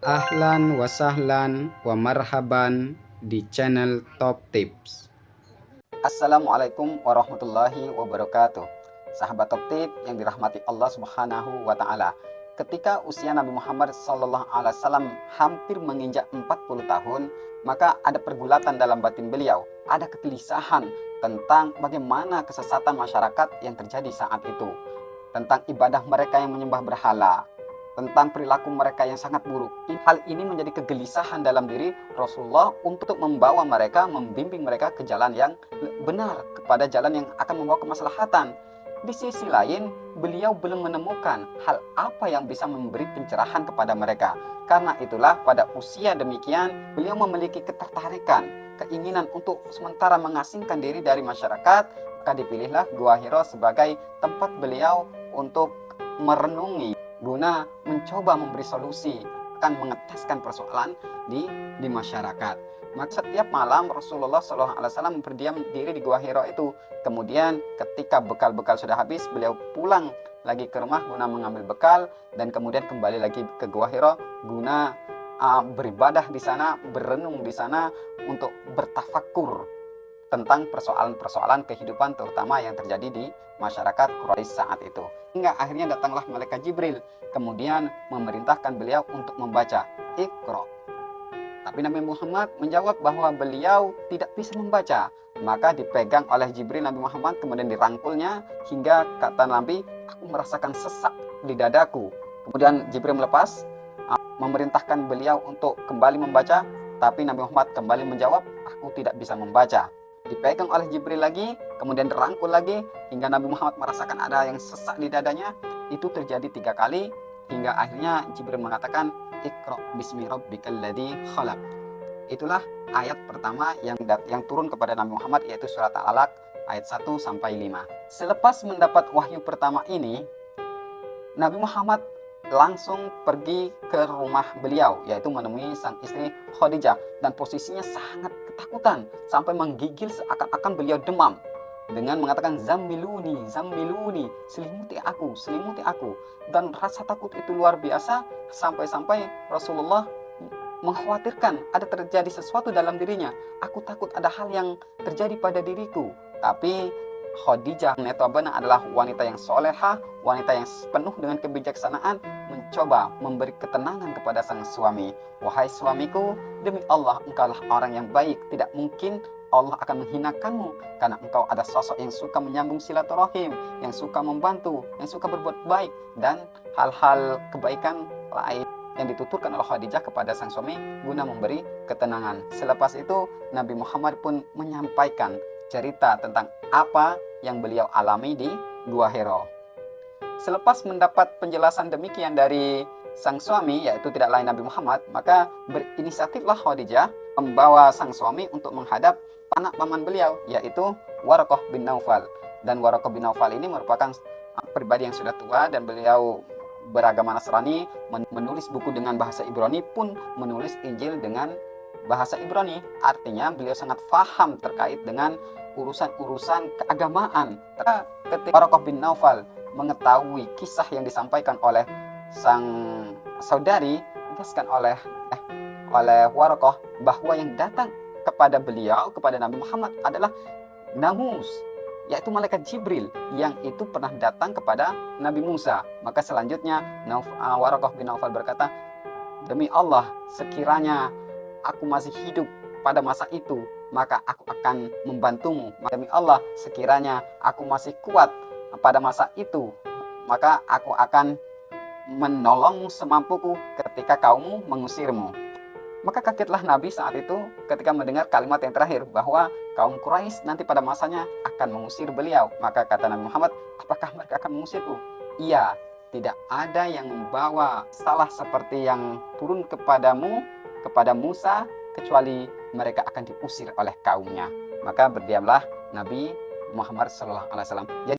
Ahlan wa sahlan wa marhaban di channel Top Tips. Assalamualaikum warahmatullahi wabarakatuh. Sahabat Top Tip yang dirahmati Allah Subhanahu wa taala. Ketika usia Nabi Muhammad SAW hampir menginjak 40 tahun, maka ada pergulatan dalam batin beliau, ada kegelisahan tentang bagaimana kesesatan masyarakat yang terjadi saat itu, tentang ibadah mereka yang menyembah berhala, tentang perilaku mereka yang sangat buruk. Hal ini menjadi kegelisahan dalam diri Rasulullah untuk membawa mereka, membimbing mereka ke jalan yang benar, kepada jalan yang akan membawa kemaslahatan. Di sisi lain, beliau belum menemukan hal apa yang bisa memberi pencerahan kepada mereka. Karena itulah pada usia demikian, beliau memiliki ketertarikan, keinginan untuk sementara mengasingkan diri dari masyarakat. Maka dipilihlah Gua Hiro sebagai tempat beliau untuk merenungi, guna mencoba memberi solusi, akan mengeteskan persoalan di masyarakat. Maka setiap malam Rasulullah SAW berdiam diri di Gua Hiro itu. Kemudian ketika bekal-bekal sudah habis, beliau pulang lagi ke rumah guna mengambil bekal, dan kemudian kembali lagi ke Gua Hiro guna beribadah di sana, berenung di sana, untuk bertafakur tentang persoalan-persoalan kehidupan terutama yang terjadi di masyarakat Quraisy saat itu. Hingga akhirnya datanglah malaikat Jibril, kemudian memerintahkan beliau untuk membaca Iqra. Tapi Nabi Muhammad menjawab bahwa beliau tidak bisa membaca. Maka dipegang oleh Jibril Nabi Muhammad, kemudian dirangkulnya hingga kata Nabi, aku merasakan sesak di dadaku. Kemudian Jibril melepas, memerintahkan beliau untuk kembali membaca, tapi Nabi Muhammad kembali menjawab, aku tidak bisa membaca. Dipegang oleh Jibril lagi, kemudian dirangkul lagi, hingga Nabi Muhammad merasakan ada yang sesak di dadanya. Itu terjadi 3 kali, hingga akhirnya Jibril mengatakan, Iqra bismi rabbikal ladzi khalaq. Itulah ayat pertama yang turun kepada Nabi Muhammad, yaitu surat Al-Alaq ayat 1-5. Selepas mendapat wahyu pertama ini, Nabi Muhammad langsung pergi ke rumah beliau, yaitu menemui sang istri Khadijah, dan posisinya sangat ketakutan sampai menggigil seakan-akan beliau demam dengan mengatakan zammiluni, zammiluni, selimuti aku, dan rasa takut itu luar biasa sampai-sampai Rasulullah mengkhawatirkan ada terjadi sesuatu dalam dirinya. Aku takut ada hal yang terjadi pada diriku. Tapi Khadijah netabana adalah wanita yang solehah, wanita yang penuh dengan kebijaksanaan, mencoba memberi ketenangan kepada sang suami. Wahai suamiku, demi Allah engkaulah orang yang baik, tidak mungkin Allah akan menghinakanmu, karena engkau ada sosok yang suka menyambung silaturahim, yang suka membantu, yang suka berbuat baik, dan hal-hal kebaikan lain yang dituturkan oleh Khadijah kepada sang suami guna memberi ketenangan. Selepas itu Nabi Muhammad pun menyampaikan cerita tentang apa yang beliau alami di Gua Hiro. Selepas mendapat penjelasan demikian dari sang suami, yaitu tidak lain Nabi Muhammad, maka berinisiatiflah Khadijah membawa sang suami untuk menghadap anak paman beliau, yaitu Waraqah bin Naufal. Dan Waraqah bin Naufal ini merupakan pribadi yang sudah tua, dan beliau beragama Nasrani, menulis buku dengan bahasa Ibrani, pun menulis Injil dengan bahasa Ibrani. Artinya beliau sangat paham terkait dengan urusan-urusan keagamaan. Ketika Waraqah bin Naufal mengetahui kisah yang disampaikan oleh sang saudari, ditegaskan oleh Waraqah bahwa yang datang kepada beliau, kepada Nabi Muhammad adalah Namus, yaitu malaikat Jibril yang itu pernah datang kepada Nabi Musa. Maka selanjutnya Waraqah bin Naufal berkata, demi Allah, sekiranya aku masih hidup pada masa itu, maka aku akan membantumu. Demi Allah, sekiranya aku masih kuat pada masa itu, maka aku akan menolongmu semampuku ketika kaummu mengusirmu. Maka kagetlah Nabi saat itu ketika mendengar kalimat yang terakhir, bahwa kaum Quraisy nanti pada masanya akan mengusir beliau. Maka kata Nabi Muhammad, apakah mereka akan mengusirku? Iya, tidak ada yang membawa salah seperti yang turun kepadamu, kepada Musa, kecuali mereka akan diusir oleh kaumnya. Maka berdiamlah Nabi Muhammad SAW.